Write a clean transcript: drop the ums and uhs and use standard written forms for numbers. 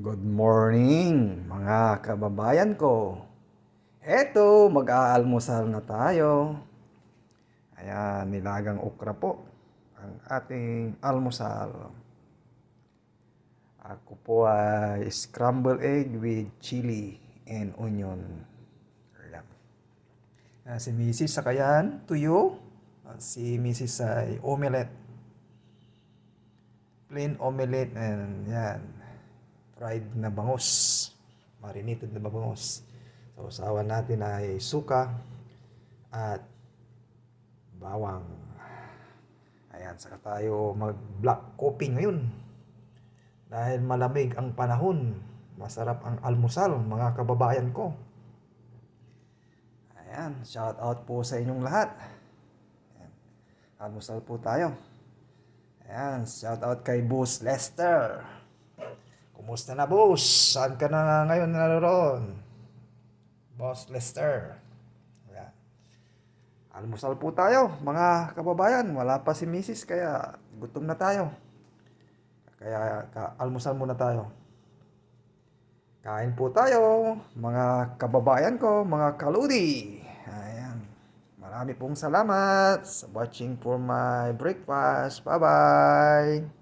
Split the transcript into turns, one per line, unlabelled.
Good morning, mga kababayan ko. Eto, mag-aalmusal na tayo. Ayan, nilagang okra po ang ating almusal. Ako po ay scrambled egg with chili and onion. Ayan. Si Mrs. Sakayan, tuyo. Si Mrs. ay omelette. Plain omelette and yan. Fried na bangus. Marinated na bangus. So, usawan natin ay suka at bawang. Ayan, saka tayo mag-black coffee ngayon. Dahil malamig ang panahon, masarap ang almusal, mga kababayan ko. Ayan, shout out po sa inyong lahat. Ayan, almusal po tayo. Ayan, shout out kay Boss Lester. Kumusta na, boss? Saan ka na ngayon naroon? Boss Lester. Ayan. Almusal po tayo, mga kababayan. Wala pa si Mrs. kaya gutom na tayo. Kaya almusal muna tayo. Kain po tayo, mga kababayan ko, mga kaludi. Ayan. Marami pong salamat sa watching for my breakfast. Bye-bye!